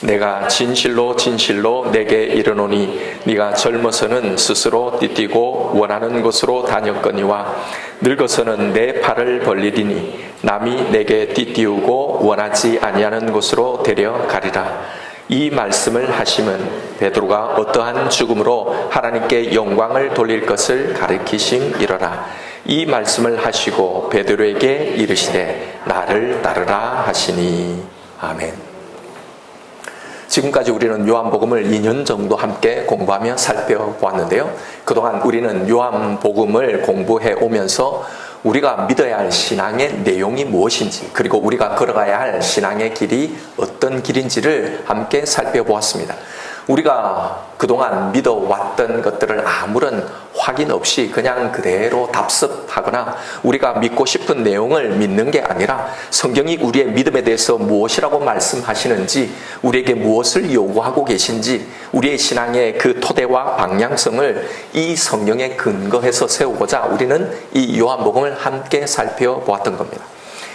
내가 진실로 진실로 내게 이르노니 네가 젊어서는 스스로 띠뛰고 원하는 곳으로 다녔거니와 늙어서는 내 팔을 벌리리니 남이 내게 띠띠우고 원하지 아니하는 곳으로 데려가리라. 이 말씀을 하심은 베드로가 어떠한 죽음으로 하나님께 영광을 돌릴 것을 가르치심이로라. 이 말씀을 하시고 베드로에게 이르시되 나를 따르라 하시니. 아멘. 지금까지 우리는 요한복음을 2년 정도 함께 공부하며 살펴보았는데요. 그동안 우리는 요한복음을 공부해 오면서 우리가 믿어야 할 신앙의 내용이 무엇인지, 그리고 우리가 걸어가야 할 신앙의 길이 어떤 길인지를 함께 살펴보았습니다. 우리가 그동안 믿어왔던 것들을 아무런 확인 없이 그냥 그대로 답습하거나 우리가 믿고 싶은 내용을 믿는 게 아니라 성경이 우리의 믿음에 대해서 무엇이라고 말씀하시는지, 우리에게 무엇을 요구하고 계신지, 우리의 신앙의 그 토대와 방향성을 이 성경에 근거해서 세우고자 우리는 이 요한복음을 함께 살펴보았던 겁니다.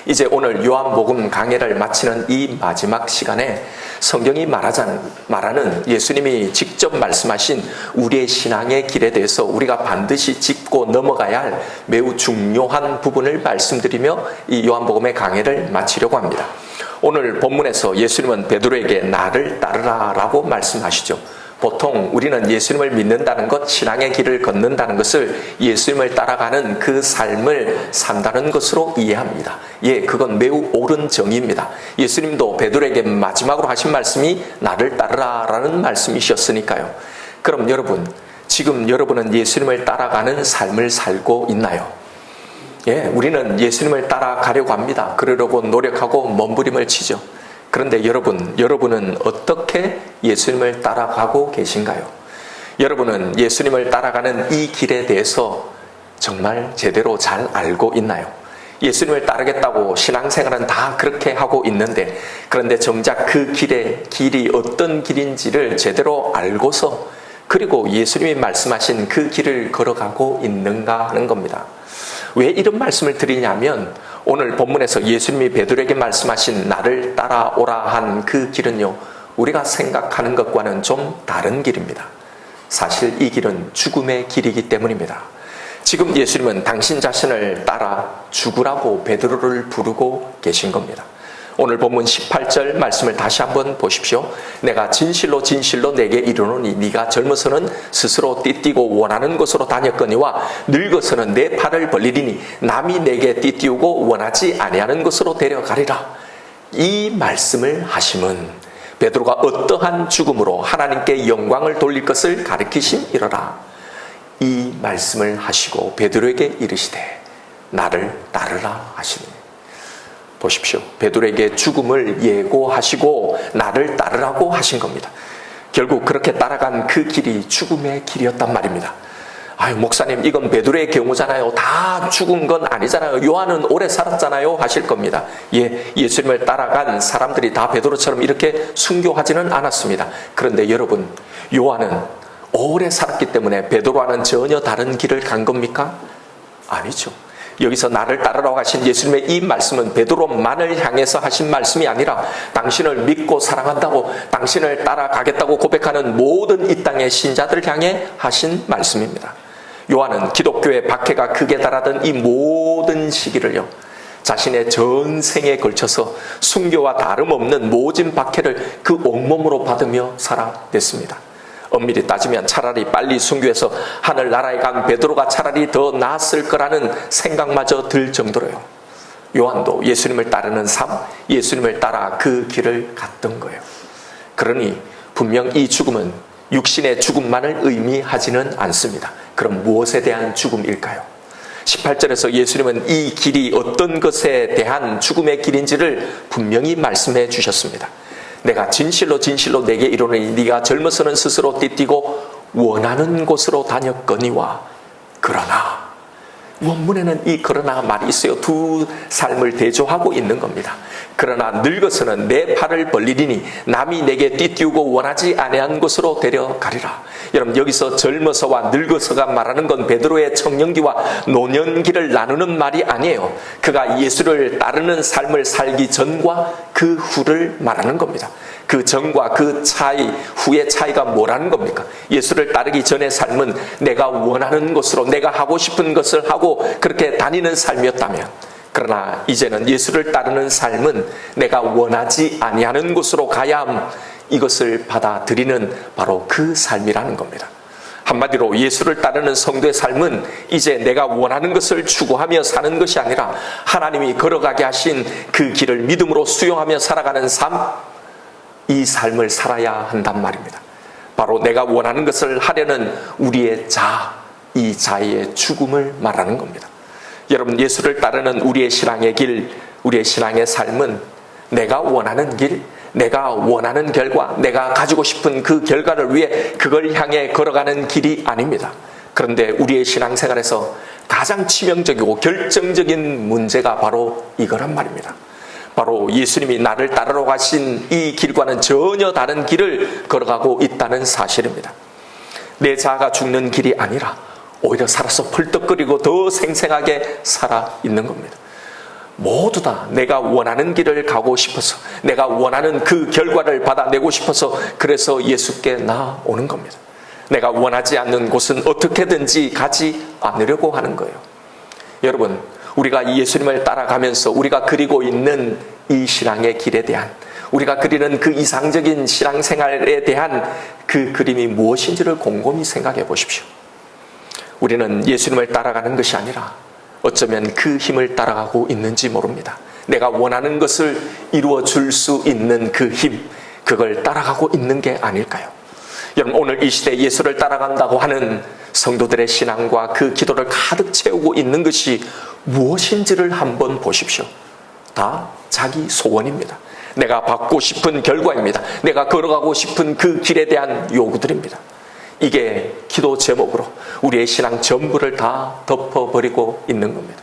이제 오늘 요한복음 강해를 마치는 이 마지막 시간에 성경이 말하는 예수님이 직접 말씀하신 우리의 신앙의 길에 대해서 우리가 반드시 짚고 넘어가야 할 매우 중요한 부분을 말씀드리며 이 요한복음의 강해를 마치려고 합니다. 오늘 본문에서 예수님은 베드로에게 나를 따르라 라고 말씀하시죠. 보통 우리는 예수님을 믿는다는 것, 신앙의 길을 걷는다는 것을 예수님을 따라가는 그 삶을 산다는 것으로 이해합니다. 예, 그건 매우 옳은 정의입니다. 예수님도 베드로에게 마지막으로 하신 말씀이 나를 따르라 라는 말씀이셨으니까요. 그럼 여러분, 지금 여러분은 예수님을 따라가는 삶을 살고 있나요? 예, 우리는 예수님을 따라가려고 합니다. 그러려고 노력하고 몸부림을 치죠. 그런데 여러분은 어떻게 예수님을 따라가고 계신가요? 여러분은 예수님을 따라가는 이 길에 대해서 정말 제대로 잘 알고 있나요? 예수님을 따르겠다고 신앙생활은 다 그렇게 하고 있는데, 그런데 정작 그 길이 어떤 길인지를 제대로 알고서, 그리고 예수님이 말씀하신 그 길을 걸어가고 있는가 하는 겁니다. 왜 이런 말씀을 드리냐면, 오늘 본문에서 예수님이 베드로에게 말씀하신 나를 따라오라 한 그 길은요, 우리가 생각하는 것과는 좀 다른 길입니다. 사실 이 길은 죽음의 길이기 때문입니다. 지금 예수님은 당신 자신을 따라 죽으라고 베드로를 부르고 계신 겁니다. 오늘 본문 18절 말씀을 다시 한번 보십시오. 내가 진실로 진실로 내게 이르노니 네가 젊어서는 스스로 띠뛰고 원하는 곳으로 다녔거니와 늙어서는 내 팔을 벌리리니 남이 내게 띠띠우고 원하지 아니하는 곳으로 데려가리라. 이 말씀을 하심은 베드로가 어떠한 죽음으로 하나님께 영광을 돌릴 것을 가르치심이로라. 이 말씀을 하시고 베드로에게 이르시되 나를 따르라 하시니. 보십시오. 베드로에게 죽음을 예고하시고 나를 따르라고 하신 겁니다. 결국 그렇게 따라간 그 길이 죽음의 길이었단 말입니다. 아유, 목사님, 이건 베드로의 경우잖아요. 다 죽은 건 아니잖아요. 요한은 오래 살았잖아요. 하실 겁니다. 예, 예수님을 따라간 사람들이 다 베드로처럼 이렇게 순교하지는 않았습니다. 그런데 여러분, 요한은 오래 살았기 때문에 베드로와는 전혀 다른 길을 간 겁니까? 아니죠. 여기서 나를 따르라고 하신 예수님의 이 말씀은 베드로만을 향해서 하신 말씀이 아니라 당신을 믿고 사랑한다고, 당신을 따라가겠다고 고백하는 모든 이 땅의 신자들을 향해 하신 말씀입니다. 요한은 기독교의 박해가 극에 달하던 이 모든 시기를요, 자신의 전생에 걸쳐서 순교와 다름없는 모진 박해를 그 온몸으로 받으며 살아냈습니다. 엄밀히 따지면 차라리 빨리 순교해서 하늘나라에 간 베드로가 차라리 더 나았을 거라는 생각마저 들 정도로요. 요한도 예수님을 따르는 삶, 예수님을 따라 그 길을 갔던 거예요. 그러니 분명 이 죽음은 육신의 죽음만을 의미하지는 않습니다. 그럼 무엇에 대한 죽음일까요? 18절에서 예수님은 이 길이 어떤 것에 대한 죽음의 길인지를 분명히 말씀해 주셨습니다. 내가 진실로 진실로 내게 이르노니 네가 젊어서는 스스로 띠뛰고 원하는 곳으로 다녔거니와 그러나, 원문에는 이 그러나 말이 있어요. 두 삶을 대조하고 있는 겁니다. 그러나 늙어서는 내 팔을 벌리리니 남이 내게 띠띠우고 원하지 아니한 곳으로 데려가리라. 여러분, 여기서 젊어서와 늙어서가 말하는 건 베드로의 청년기와 노년기를 나누는 말이 아니에요. 그가 예수를 따르는 삶을 살기 전과 그 후를 말하는 겁니다. 그 전과 그 차이, 후의 차이가 뭐라는 겁니까? 예수를 따르기 전의 삶은 내가 원하는 것으로 내가 하고 싶은 것을 하고 그렇게 다니는 삶이었다면, 그러나 이제는 예수를 따르는 삶은 내가 원하지 아니하는 곳으로 가야 함, 이것을 받아들이는 바로 그 삶이라는 겁니다. 한마디로 예수를 따르는 성도의 삶은 이제 내가 원하는 것을 추구하며 사는 것이 아니라 하나님이 걸어가게 하신 그 길을 믿음으로 수용하며 살아가는 삶, 이 삶을 살아야 한단 말입니다. 바로 내가 원하는 것을 하려는 우리의 이 자의 죽음을 말하는 겁니다. 여러분, 예수를 따르는 우리의 신앙의 길, 우리의 신앙의 삶은 내가 원하는 길, 내가 원하는 결과, 내가 가지고 싶은 그 결과를 위해 그걸 향해 걸어가는 길이 아닙니다. 그런데 우리의 신앙생활에서 가장 치명적이고 결정적인 문제가 바로 이거란 말입니다. 바로 예수님이 나를 따르러 가신 이 길과는 전혀 다른 길을 걸어가고 있다는 사실입니다. 내 자아가 죽는 길이 아니라 오히려 살아서 펄떡거리고 더 생생하게 살아있는 겁니다. 모두 다 내가 원하는 길을 가고 싶어서, 내가 원하는 그 결과를 받아내고 싶어서, 그래서 예수께 나오는 겁니다. 내가 원하지 않는 곳은 어떻게든지 가지 않으려고 하는 거예요. 여러분, 우리가 예수님을 따라가면서 우리가 그리고 있는 이 신앙의 길에 대한, 우리가 그리는 그 이상적인 신앙생활에 대한 그 그림이 무엇인지를 곰곰이 생각해 보십시오. 우리는 예수님을 따라가는 것이 아니라 어쩌면 그 힘을 따라가고 있는지 모릅니다. 내가 원하는 것을 이루어 줄 수 있는 그 힘, 그걸 따라가고 있는 게 아닐까요? 여러분, 오늘 이 시대에 예수를 따라간다고 하는 성도들의 신앙과 그 기도를 가득 채우고 있는 것이 무엇인지를 한번 보십시오. 다 자기 소원입니다. 내가 받고 싶은 결과입니다. 내가 걸어가고 싶은 그 길에 대한 요구들입니다. 이게 기도 제목으로 우리의 신앙 전부를 다 덮어버리고 있는 겁니다.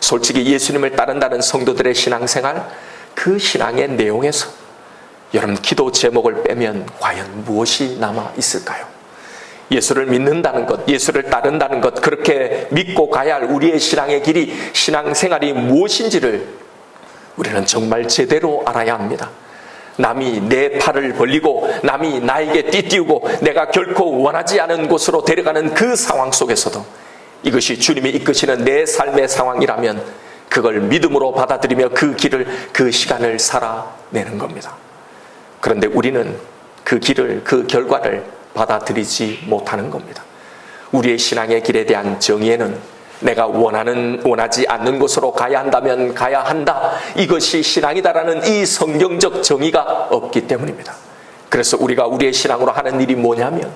솔직히 예수님을 따른다는 성도들의 신앙생활, 그 신앙의 내용에서 여러분, 기도 제목을 빼면 과연 무엇이 남아 있을까요? 예수를 믿는다는 것, 예수를 따른다는 것, 그렇게 믿고 가야 할 우리의 신앙의 길이, 신앙생활이 무엇인지를 우리는 정말 제대로 알아야 합니다. 남이 내 팔을 벌리고 남이 나에게 띠띠우고 내가 결코 원하지 않은 곳으로 데려가는 그 상황 속에서도 이것이 주님이 이끄시는 내 삶의 상황이라면 그걸 믿음으로 받아들이며 그 길을, 그 시간을 살아내는 겁니다. 그런데 우리는 그 길을, 그 결과를 받아들이지 못하는 겁니다. 우리의 신앙의 길에 대한 정의에는 내가 원하지 않는 곳으로 가야 한다면 가야 한다, 이것이 신앙이다라는 이 성경적 정의가 없기 때문입니다. 그래서 우리가 우리의 신앙으로 하는 일이 뭐냐면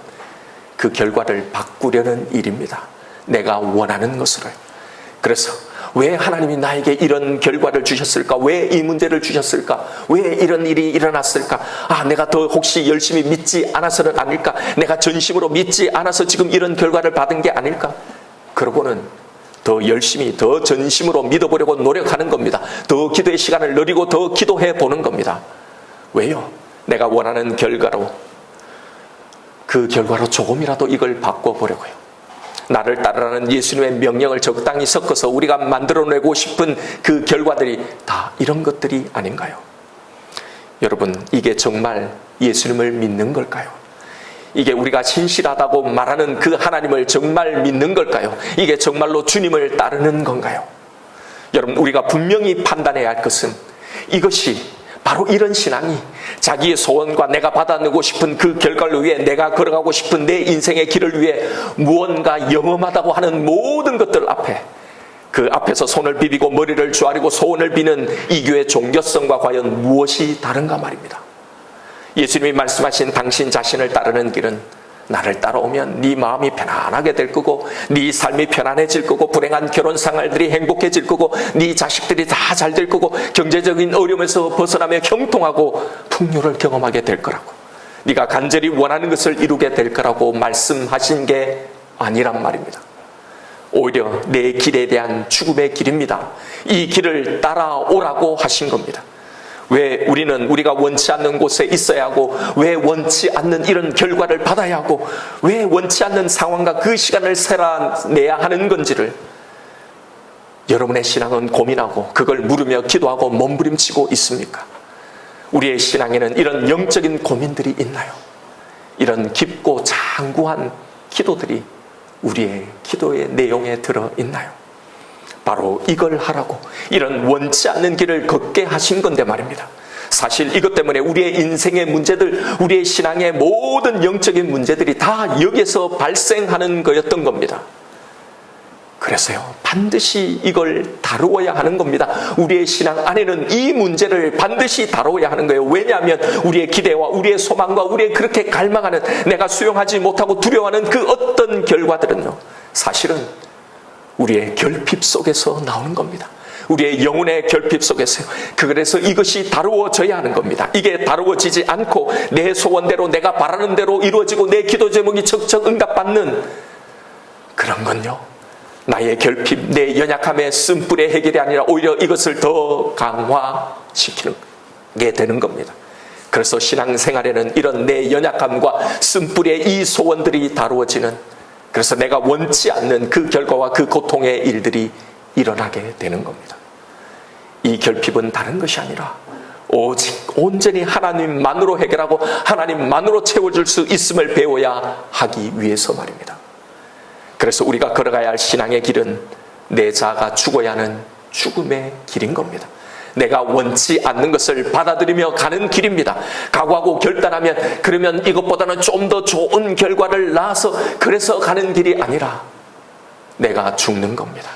그 결과를 바꾸려는 일입니다. 내가 원하는 것으로요. 그래서 왜 하나님이 나에게 이런 결과를 주셨을까? 왜 이 문제를 주셨을까? 왜 이런 일이 일어났을까? 내가 더 혹시 열심히 믿지 않아서는 아닐까? 내가 전심으로 믿지 않아서 지금 이런 결과를 받은 게 아닐까? 그러고는 더 열심히, 더 전심으로 믿어보려고 노력하는 겁니다. 더 기도의 시간을 늘리고 더 기도해 보는 겁니다. 왜요? 내가 원하는 결과로, 그 결과로 조금이라도 이걸 바꿔보려고요. 나를 따르라는 예수님의 명령을 적당히 섞어서 우리가 만들어내고 싶은 그 결과들이 다 이런 것들이 아닌가요? 여러분, 이게 정말 예수님을 믿는 걸까요? 이게 우리가 신실하다고 말하는 그 하나님을 정말 믿는 걸까요? 이게 정말로 주님을 따르는 건가요? 여러분, 우리가 분명히 판단해야 할 것은 이것이 바로 이런 신앙이 자기의 소원과 내가 받아내고 싶은 그 결과를 위해, 내가 걸어가고 싶은 내 인생의 길을 위해 무언가 영험하다고 하는 모든 것들 앞에, 그 앞에서 손을 비비고 머리를 조아리고 소원을 비는 이 교회의 종교성과 과연 무엇이 다른가 말입니다. 예수님이 말씀하신 당신 자신을 따르는 길은 나를 따라오면 네 마음이 편안하게 될 거고, 네 삶이 편안해질 거고, 불행한 결혼 생활들이 행복해질 거고, 네 자식들이 다 잘 될 거고, 경제적인 어려움에서 벗어나며 형통하고 풍요를 경험하게 될 거라고, 네가 간절히 원하는 것을 이루게 될 거라고 말씀하신 게 아니란 말입니다. 오히려 내 길에 대한 죽음의 길입니다. 이 길을 따라오라고 하신 겁니다. 왜 우리가 원치 않는 곳에 있어야 하고, 왜 원치 않는 이런 결과를 받아야 하고, 왜 원치 않는 상황과 그 시간을 살아내야 하는 건지를 여러분의 신앙은 고민하고 그걸 물으며 기도하고 몸부림치고 있습니까? 우리의 신앙에는 이런 영적인 고민들이 있나요? 이런 깊고 장구한 기도들이 우리의 기도의 내용에 들어있나요? 바로 이걸 하라고 이런 원치 않는 길을 걷게 하신 건데 말입니다. 사실 이것 때문에 우리의 인생의 문제들, 우리의 신앙의 모든 영적인 문제들이 다 여기에서 발생하는 거였던 겁니다. 그래서요, 반드시 이걸 다루어야 하는 겁니다. 우리의 신앙 안에는 이 문제를 반드시 다루어야 하는 거예요. 왜냐하면 우리의 기대와 우리의 소망과 우리의 그렇게 갈망하는, 내가 수용하지 못하고 두려워하는 그 어떤 결과들은요, 사실은 우리의 결핍 속에서 나오는 겁니다. 우리의 영혼의 결핍 속에서요. 그래서 이것이 다루어져야 하는 겁니다. 이게 다루어지지 않고 내 소원대로, 내가 바라는 대로 이루어지고 내 기도 제목이 척척 응답받는 그런 건요, 나의 결핍, 내 연약함의 쓴뿌리의 해결이 아니라 오히려 이것을 더 강화시키는 게 되는 겁니다. 그래서 신앙생활에는 이런 내 연약함과 쓴뿌리의 이 소원들이 다루어지는, 그래서 내가 원치 않는 그 결과와 그 고통의 일들이 일어나게 되는 겁니다. 이 결핍은 다른 것이 아니라 오직 온전히 하나님만으로 해결하고 하나님만으로 채워줄 수 있음을 배워야 하기 위해서 말입니다. 그래서 우리가 걸어가야 할 신앙의 길은 내 자아가 죽어야 하는 죽음의 길인 겁니다. 내가 원치 않는 것을 받아들이며 가는 길입니다. 각오하고 결단하면, 그러면 이것보다는 좀 더 좋은 결과를 낳아서 그래서 가는 길이 아니라 내가 죽는 겁니다.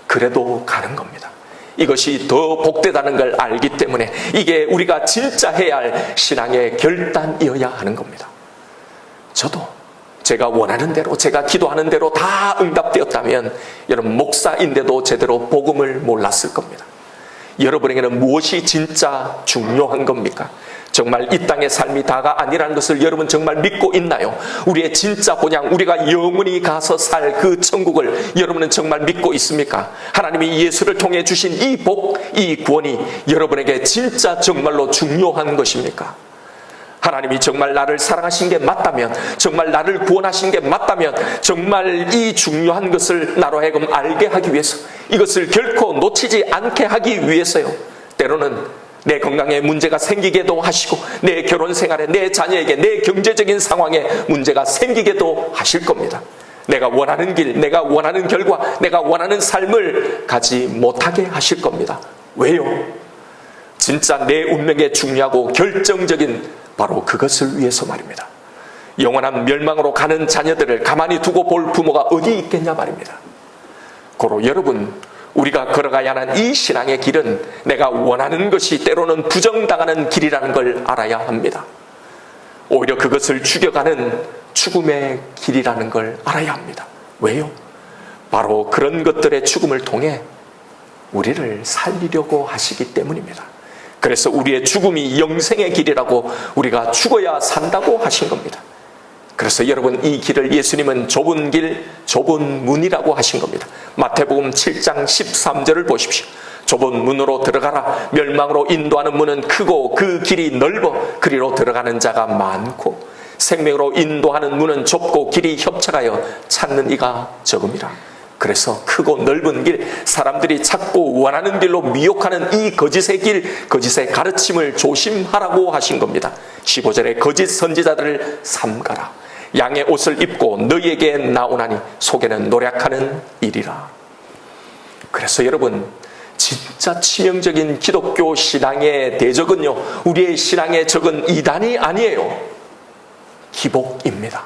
그래도 가는 겁니다. 이것이 더 복되다는 걸 알기 때문에 이게 우리가 진짜 해야 할 신앙의 결단이어야 하는 겁니다. 저도 제가 원하는 대로, 제가 기도하는 대로 다 응답되었다면 여러분, 목사인데도 제대로 복음을 몰랐을 겁니다. 여러분에게는 무엇이 진짜 중요한 겁니까? 정말 이 땅의 삶이 다가 아니라는 것을 여러분 정말 믿고 있나요? 우리의 진짜 본향, 우리가 영원히 가서 살 그 천국을 여러분은 정말 믿고 있습니까? 하나님이 예수를 통해 주신 이 복, 이 구원이 여러분에게 진짜 정말로 중요한 것입니까? 하나님이 정말 나를 사랑하신 게 맞다면, 정말 나를 구원하신 게 맞다면, 정말 이 중요한 것을 나로 하여금 알게 하기 위해서, 이것을 결코 놓치지 않게 하기 위해서요, 때로는 내 건강에 문제가 생기게도 하시고, 내 결혼 생활에, 내 자녀에게, 내 경제적인 상황에 문제가 생기게도 하실 겁니다. 내가 원하는 길, 내가 원하는 결과, 내가 원하는 삶을 가지 못하게 하실 겁니다. 왜요? 진짜 내 운명에 중요하고 결정적인 바로 그것을 위해서 말입니다. 영원한 멸망으로 가는 자녀들을 가만히 두고 볼 부모가 어디 있겠냐 말입니다. 고로 여러분, 우리가 걸어가야 하는 이 신앙의 길은 내가 원하는 것이 때로는 부정당하는 길이라는 걸 알아야 합니다. 오히려 그것을 죽여가는 죽음의 길이라는 걸 알아야 합니다. 왜요? 바로 그런 것들의 죽음을 통해 우리를 살리려고 하시기 때문입니다. 그래서 우리의 죽음이 영생의 길이라고, 우리가 죽어야 산다고 하신 겁니다. 그래서 여러분, 이 길을 예수님은 좁은 길, 좁은 문이라고 하신 겁니다. 마태복음 7장 13절을 보십시오. 좁은 문으로 들어가라. 멸망으로 인도하는 문은 크고 그 길이 넓어 그리로 들어가는 자가 많고, 생명으로 인도하는 문은 좁고 길이 협착하여 찾는 이가 적음이라. 그래서 크고 넓은 길, 사람들이 찾고 원하는 길로 미혹하는 이 거짓의 길, 거짓의 가르침을 조심하라고 하신 겁니다. 15절에 거짓 선지자들을 삼가라. 양의 옷을 입고 너희에게 나오나니 속에는 노략하는 일이라. 그래서 여러분, 진짜 치명적인 기독교 신앙의 대적은요, 우리의 신앙의 적은 이단이 아니에요. 기복입니다.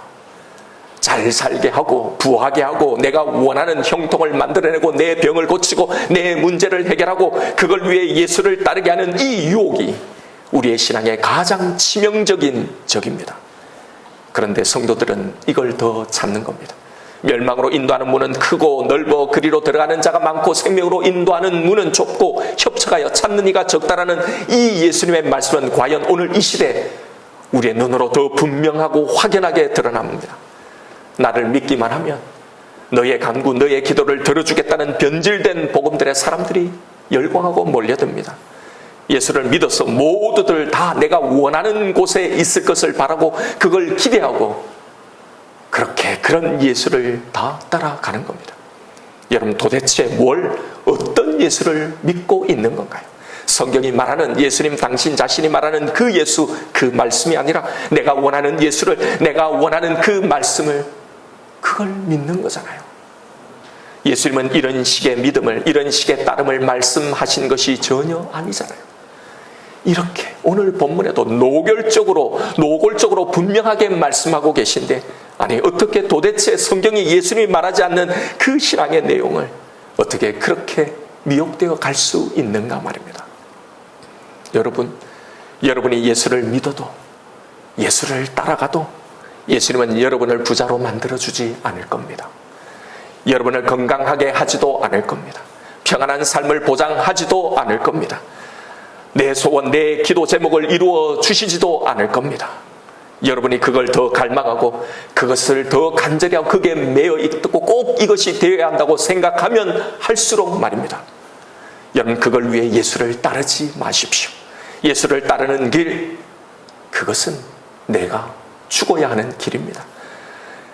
잘 살게 하고 부하게 하고 내가 원하는 형통을 만들어내고 내 병을 고치고 내 문제를 해결하고 그걸 위해 예수를 따르게 하는 이 유혹이 우리의 신앙의 가장 치명적인 적입니다. 그런데 성도들은 이걸 더 찾는 겁니다. 멸망으로 인도하는 문은 크고 넓어 그리로 들어가는 자가 많고 생명으로 인도하는 문은 좁고 협착하여 찾는 이가 적다라는 이 예수님의 말씀은 과연 오늘 이 시대 우리의 눈으로 더 분명하고 확연하게 드러납니다. 나를 믿기만 하면 너의 간구, 너의 기도를 들어주겠다는 변질된 복음들의 사람들이 열광하고 몰려듭니다. 예수를 믿어서 모두들 다 내가 원하는 곳에 있을 것을 바라고 그걸 기대하고 그렇게 그런 예수를 다 따라가는 겁니다. 여러분, 도대체 어떤 예수를 믿고 있는 건가요? 성경이 말하는 예수님 당신 자신이 말하는 그 예수, 그 말씀이 아니라 내가 원하는 예수를, 내가 원하는 그 말씀을, 그걸 믿는 거잖아요. 예수님은 이런 식의 믿음을, 이런 식의 따름을 말씀하신 것이 전혀 아니잖아요. 이렇게 오늘 본문에도 노골적으로 분명하게 말씀하고 계신데, 아니 어떻게 도대체 성경이 예수님이 말하지 않는 그 신앙의 내용을 어떻게 그렇게 미혹되어 갈 수 있는가 말입니다. 여러분이 예수를 믿어도, 예수를 따라가도 예수님은 여러분을 부자로 만들어주지 않을 겁니다. 여러분을 건강하게 하지도 않을 겁니다. 평안한 삶을 보장하지도 않을 겁니다. 내 소원, 내 기도 제목을 이루어 주시지도 않을 겁니다. 여러분이 그걸 더 갈망하고 그것을 더 간절히 하고 그게 매여 있고 꼭 이것이 되어야 한다고 생각하면 할수록 말입니다. 여러분 그걸 위해 예수를 따르지 마십시오. 예수를 따르는 길, 그것은 내가 죽어야 하는 길입니다.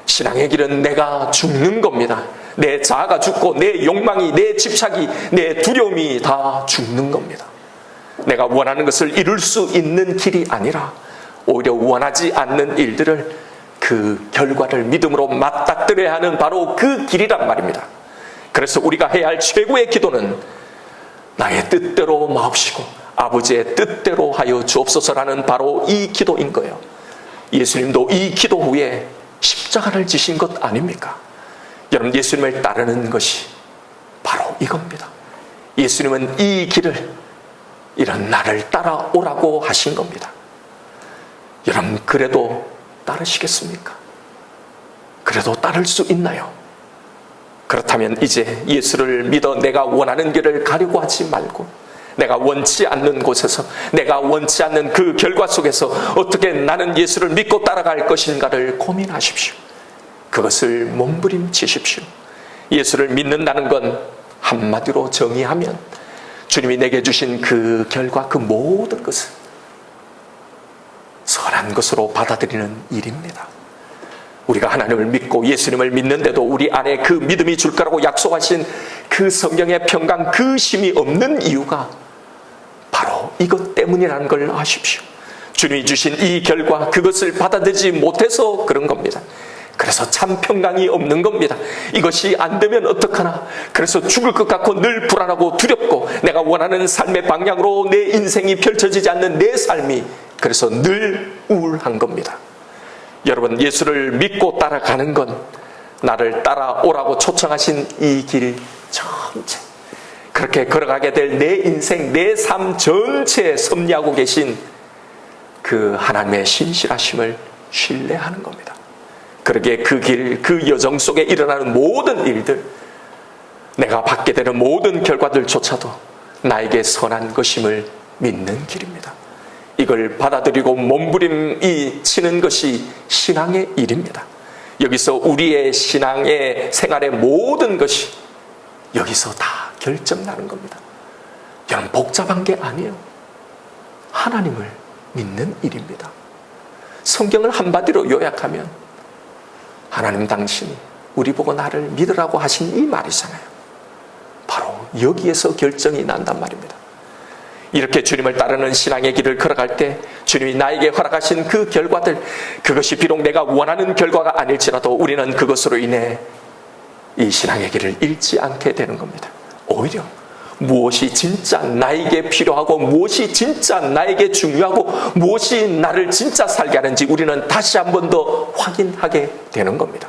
신앙의 길은 내가 죽는 겁니다. 내 자아가 죽고 내 욕망이, 내 집착이, 내 두려움이 다 죽는 겁니다. 내가 원하는 것을 이룰 수 있는 길이 아니라 오히려 원하지 않는 일들을, 그 결과를 믿음으로 맞닥뜨려야 하는 바로 그 길이란 말입니다. 그래서 우리가 해야 할 최고의 기도는 나의 뜻대로 마옵시고 아버지의 뜻대로 하여 주옵소서라는 바로 이 기도인 거예요. 예수님도 이 기도 후에 십자가를 지신 것 아닙니까? 여러분 예수님을 따르는 것이 바로 이겁니다. 예수님은 이 길을, 이런 나를 따라오라고 하신 겁니다. 여러분 그래도 따르시겠습니까? 그래도 따를 수 있나요? 그렇다면 이제 예수를 믿어 내가 원하는 길을 가려고 하지 말고, 내가 원치 않는 곳에서, 내가 원치 않는 그 결과 속에서 어떻게 나는 예수를 믿고 따라갈 것인가를 고민하십시오. 그것을 몸부림치십시오. 예수를 믿는다는 건 한마디로 정의하면 주님이 내게 주신 그 결과, 그 모든 것을 선한 것으로 받아들이는 일입니다. 우리가 하나님을 믿고 예수님을 믿는데도 우리 안에 그 믿음이 줄 거라고 약속하신 그 성경의 평강, 그 힘이 없는 이유가 바로 이것 때문이라는 걸 아십시오. 주님이 주신 이 결과, 그것을 받아들이지 못해서 그런 겁니다. 그래서 참 평강이 없는 겁니다. 이것이 안 되면 어떡하나, 그래서 죽을 것 같고 늘 불안하고 두렵고 내가 원하는 삶의 방향으로 내 인생이 펼쳐지지 않는 내 삶이, 그래서 늘 우울한 겁니다. 여러분 예수를 믿고 따라가는 건 나를 따라오라고 초청하신 이 길 전체, 그렇게 걸어가게 될 내 인생, 내 삶 전체에 섭리하고 계신 그 하나님의 신실하심을 신뢰하는 겁니다. 그러기에 그 길, 그 여정 속에 일어나는 모든 일들, 내가 받게 되는 모든 결과들조차도 나에게 선한 것임을 믿는 길입니다. 이걸 받아들이고 몸부림이 치는 것이 신앙의 일입니다. 여기서 우리의 신앙의 생활의 모든 것이 여기서 다 결정나는 겁니다. 여러분 복잡한 게 아니에요. 하나님을 믿는 일입니다. 성경을 한마디로 요약하면 하나님 당신이 우리 보고 나를 믿으라고 하신 이 말이잖아요. 바로 여기에서 결정이 난단 말입니다. 이렇게 주님을 따르는 신앙의 길을 걸어갈 때 주님이 나에게 허락하신 그 결과들, 그것이 비록 내가 원하는 결과가 아닐지라도 우리는 그것으로 인해 이 신앙의 길을 잃지 않게 되는 겁니다. 오히려 무엇이 진짜 나에게 필요하고 무엇이 진짜 나에게 중요하고 무엇이 나를 진짜 살게 하는지 우리는 다시 한 번 더 확인하게 되는 겁니다.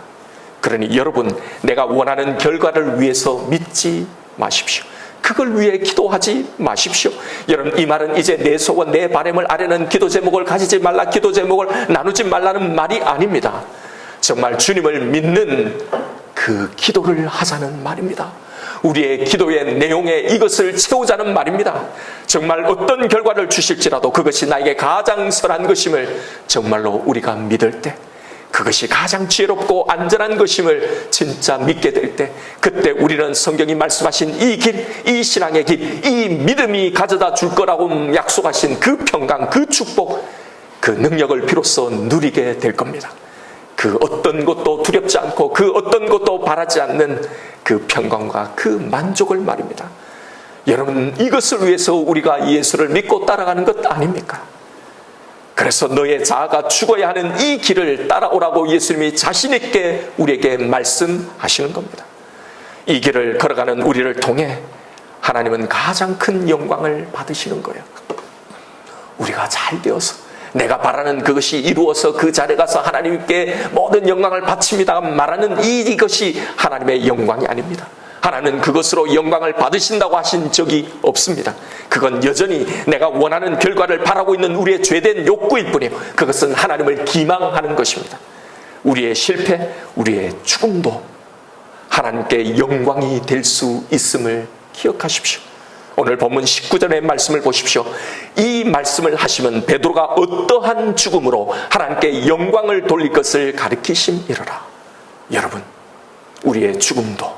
그러니 여러분, 내가 원하는 결과를 위해서 믿지 마십시오. 그걸 위해 기도하지 마십시오. 여러분 이 말은 이제 내 소원, 내 바람을 아뢰는 기도 제목을 가지지 말라, 기도 제목을 나누지 말라는 말이 아닙니다. 정말 주님을 믿는 그 기도를 하자는 말입니다. 우리의 기도의 내용에 이것을 채우자는 말입니다. 정말 어떤 결과를 주실지라도 그것이 나에게 가장 선한 것임을 정말로 우리가 믿을 때, 그것이 가장 지혜롭고 안전한 것임을 진짜 믿게 될 때, 그때 우리는 성경이 말씀하신 이 길, 이 신앙의 길, 이 믿음이 가져다 줄 거라고 약속하신 그 평강, 그 축복, 그 능력을 비로소 누리게 될 겁니다. 그 어떤 것도 두렵지 않고 그 어떤 것도 바라지 않는 그 평강과 그 만족을 말입니다. 여러분, 이것을 위해서 우리가 예수를 믿고 따라가는 것 아닙니까? 그래서 너의 자아가 죽어야 하는 이 길을 따라오라고 예수님이 자신 있게 우리에게 말씀하시는 겁니다. 이 길을 걸어가는 우리를 통해 하나님은 가장 큰 영광을 받으시는 거예요. 우리가 잘 되어서 내가 바라는 그것이 이루어서 그 자리에 가서 하나님께 모든 영광을 바칩니다 말하는 이것이 하나님의 영광이 아닙니다. 하나님은 그것으로 영광을 받으신다고 하신 적이 없습니다. 그건 여전히 내가 원하는 결과를 바라고 있는 우리의 죄된 욕구일 뿐이에요. 그것은 하나님을 기망하는 것입니다. 우리의 실패, 우리의 죽음도 하나님께 영광이 될 수 있음을 기억하십시오. 오늘 본문 19절의 말씀을 보십시오. 이 말씀을 하시면 베드로가 어떠한 죽음으로 하나님께 영광을 돌릴 것을 가리키심이로라. 여러분, 우리의 죽음도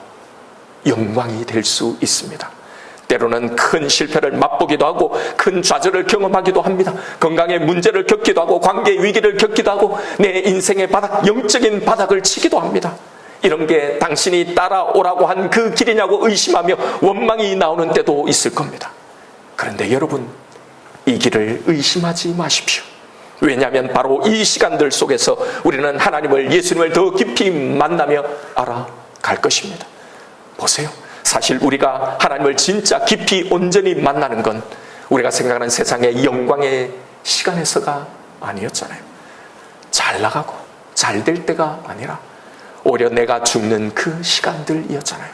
영광이 될 수 있습니다. 때로는 큰 실패를 맛보기도 하고 큰 좌절을 경험하기도 합니다. 건강의 문제를 겪기도 하고 관계의 위기를 겪기도 하고 내 인생의 바닥, 영적인 바닥을 치기도 합니다. 이런 게 당신이 따라오라고 한 그 길이냐고 의심하며 원망이 나오는 때도 있을 겁니다. 그런데 여러분, 이 길을 의심하지 마십시오. 왜냐하면 바로 이 시간들 속에서 우리는 하나님을, 예수님을 더 깊이 만나며 알아갈 것입니다. 보세요. 사실 우리가 하나님을 진짜 깊이 온전히 만나는 건 우리가 생각하는 세상의 영광의 시간에서가 아니었잖아요. 잘 나가고 잘 될 때가 아니라 오히려 내가 죽는 그 시간들이었잖아요.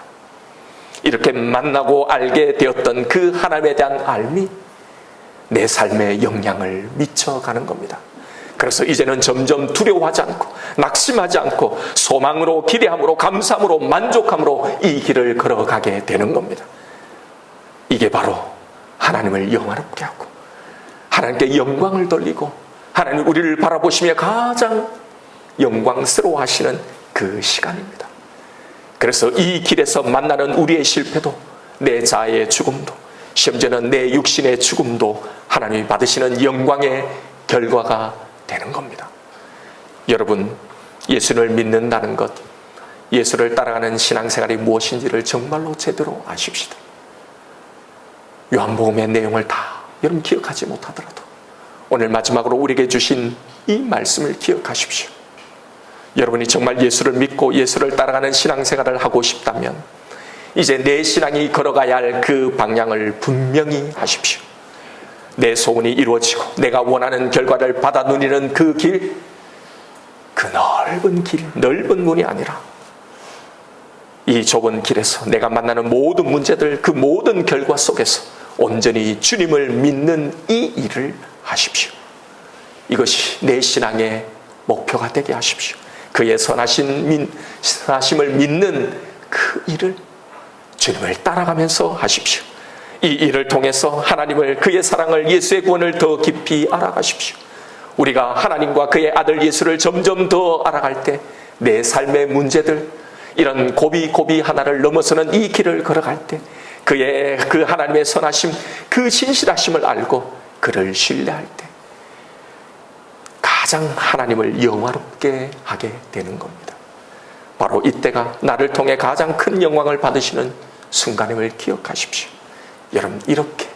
이렇게 만나고 알게 되었던 그 하나님에 대한 알미 내 삶에 영향을 미쳐가는 겁니다. 그래서 이제는 점점 두려워하지 않고 낙심하지 않고 소망으로, 기대함으로, 감사함으로, 만족함으로 이 길을 걸어가게 되는 겁니다. 이게 바로 하나님을 영화롭게 하고 하나님께 영광을 돌리고 하나님 우리를 바라보시며 가장 영광스러워 하시는 그 시간입니다. 그래서 이 길에서 만나는 우리의 실패도, 내 자아의 죽음도, 심지어는 내 육신의 죽음도 하나님이 받으시는 영광의 결과가 되는 겁니다. 여러분, 예수를 믿는다는 것, 예수를 따라가는 신앙생활이 무엇인지를 정말로 제대로 아십시다. 요한복음의 내용을 다 여러분 기억하지 못하더라도 오늘 마지막으로 우리에게 주신 이 말씀을 기억하십시오. 여러분이 정말 예수를 믿고 예수를 따라가는 신앙생활을 하고 싶다면 이제 내 신앙이 걸어가야 할 그 방향을 분명히 하십시오. 내 소원이 이루어지고 내가 원하는 결과를 받아 누리는 그 길, 그 넓은 길, 넓은 문이 아니라 이 좁은 길에서 내가 만나는 모든 문제들, 그 모든 결과 속에서 온전히 주님을 믿는 이 일을 하십시오. 이것이 내 신앙의 목표가 되게 하십시오. 그의 선하심을 믿는 그 일을 주님을 따라가면서 하십시오. 이 일을 통해서 하나님을, 그의 사랑을, 예수의 구원을 더 깊이 알아가십시오. 우리가 하나님과 그의 아들 예수를 점점 더 알아갈 때 내 삶의 문제들, 이런 고비 하나를 넘어서는 이 길을 걸어갈 때 그의 그 하나님의 선하심, 그 신실하심을 알고 그를 신뢰할 때 가장 하나님을 영화롭게 하게 되는 겁니다. 바로 이때가 나를 통해 가장 큰 영광을 받으시는 순간임을 기억하십시오. 여러분, 이렇게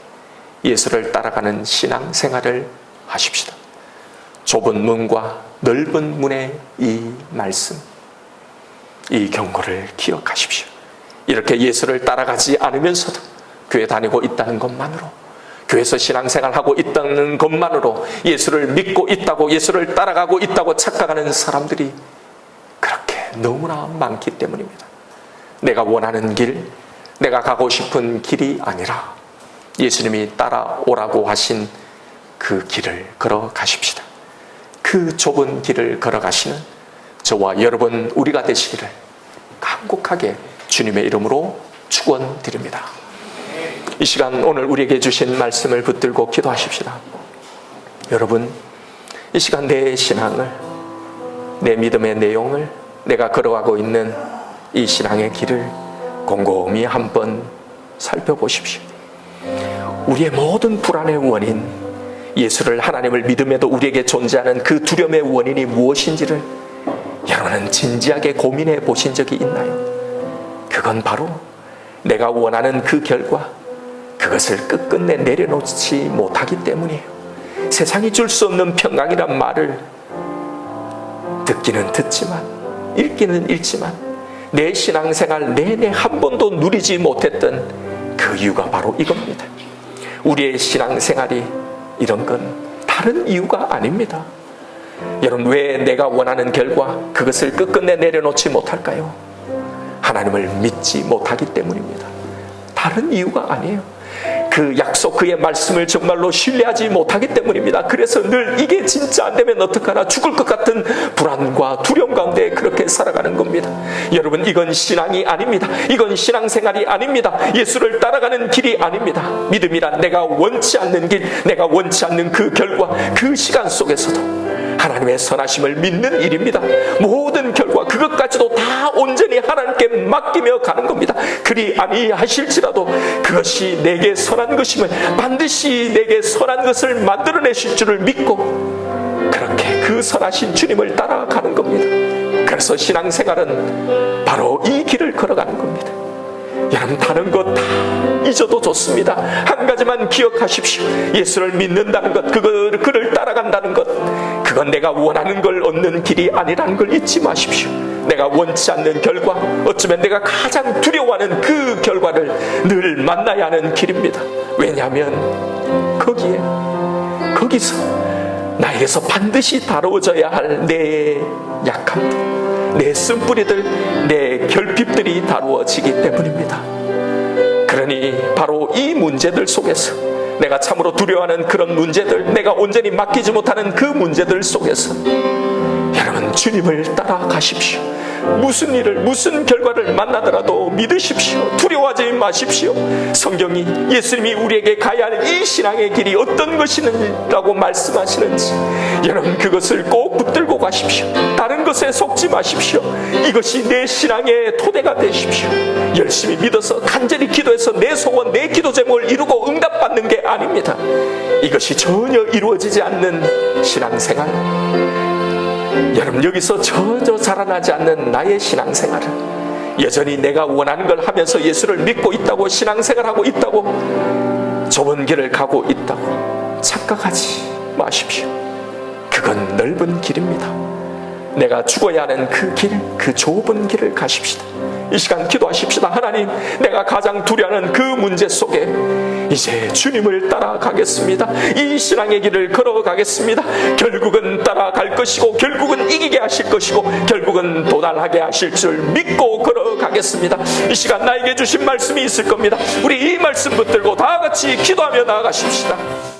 예수를 따라가는 신앙생활을 하십시다. 좁은 문과 넓은 문의 이 말씀, 이 경고를 기억하십시오. 이렇게 예수를 따라가지 않으면서도 교회 다니고 있다는 것만으로, 교회에서 신앙생활하고 있다는 것만으로 예수를 믿고 있다고, 예수를 따라가고 있다고 착각하는 사람들이 그렇게 너무나 많기 때문입니다. 내가 원하는 길, 내가 가고 싶은 길이 아니라 예수님이 따라오라고 하신 그 길을 걸어가십시다. 그 좁은 길을 걸어가시는 저와 여러분 우리가 되시기를 간곡하게 주님의 이름으로 축원드립니다. 이 시간 오늘 우리에게 주신 말씀을 붙들고 기도하십시다. 여러분, 이 시간 내 신앙을, 내 믿음의 내용을, 내가 걸어가고 있는 이 신앙의 길을 곰곰이 한번 살펴보십시오. 우리의 모든 불안의 원인, 예수를, 하나님을 믿음에도 우리에게 존재하는 그 두려움의 원인이 무엇인지를 여러분은 진지하게 고민해 보신 적이 있나요? 그건 바로 내가 원하는 그 결과, 그것을 끝끝내 내려놓지 못하기 때문이에요. 세상이 줄 수 없는 평강이란 말을 듣기는 듣지만 읽기는 읽지만 내 신앙생활 내내 한 번도 누리지 못했던 그 이유가 바로 이겁니다. 우리의 신앙생활이 이런 건 다른 이유가 아닙니다. 여러분, 왜 내가 원하는 결과 그것을 끝끝내 내려놓지 못할까요? 하나님을 믿지 못하기 때문입니다. 다른 이유가 아니에요. 그 약속, 그의 말씀을 정말로 신뢰하지 못하기 때문입니다. 그래서 늘 이게 진짜 안 되면 어떡하나 죽을 것 같은 불안과 두려움 가운데 그렇게 살아가는 겁니다. 여러분, 이건 신앙이 아닙니다. 이건 신앙생활이 아닙니다. 예수를 따라가는 길이 아닙니다. 믿음이란 내가 원치 않는 길, 내가 원치 않는 그 결과, 그 시간 속에서도 하나님의 선하심을 믿는 일입니다. 모든 결과 그것까지도 다 온전히 하나님께 맡기며 가는 겁니다. 그리 아니하실지라도 그것이 내게 선한 것임을, 반드시 내게 선한 것을 만들어내실 줄을 믿고 그렇게 그 선하신 주님을 따라가는 겁니다. 그래서 신앙생활은 바로 이 길을 걸어가는 겁니다. 여러분, 다른 것 다 잊어도 좋습니다. 한 가지만 기억하십시오. 예수를 믿는다는 것, 그를 따라간다는 것, 그건 내가 원하는 걸 얻는 길이 아니라는 걸 잊지 마십시오. 내가 원치 않는 결과, 어쩌면 내가 가장 두려워하는 그 결과를 늘 만나야 하는 길입니다. 왜냐하면 거기서 나에게서 반드시 다루어져야 할 내 약함들, 내 쓴뿌리들, 내 결핍들이 다루어지기 때문입니다. 그러니 바로 이 문제들 속에서, 내가 참으로 두려워하는 그런 문제들, 내가 온전히 맡기지 못하는 그 문제들 속에서 여러분, 주님을 따라가십시오. 무슨 일을, 무슨 결과를 만나더라도 믿으십시오. 두려워하지 마십시오. 성경이, 예수님이 우리에게 가야 할 이 신앙의 길이 어떤 것이라고 말씀하시는지 여러분, 그것을 꼭 붙들고 가십시오. 다른 것에 속지 마십시오. 이것이 내 신앙의 토대가 되십시오. 열심히 믿어서 간절히 기도해서 내 소원, 내 기도 제목을 이루고 응답받는 게 아닙니다. 이것이 전혀 이루어지지 않는 신앙생활, 여러분, 여기서 전혀 자라나지 않는 나의 신앙생활은 여전히 내가 원하는 걸 하면서 예수를 믿고 있다고, 신앙생활하고 있다고, 좁은 길을 가고 있다고 착각하지 마십시오. 그건 넓은 길입니다. 내가 죽어야 하는 그 길, 그 좁은 길을 가십시다. 이 시간 기도하십시다. 하나님, 내가 가장 두려워하는 그 문제 속에 이제 주님을 따라가겠습니다. 이 신앙의 길을 걸어가겠습니다. 결국은 따라갈 것이고, 결국은 이기게 하실 것이고, 결국은 도달하게 하실 줄 믿고 걸어가겠습니다. 이 시간 나에게 주신 말씀이 있을 겁니다. 우리 이 말씀 붙들고 다 같이 기도하며 나아가십시다.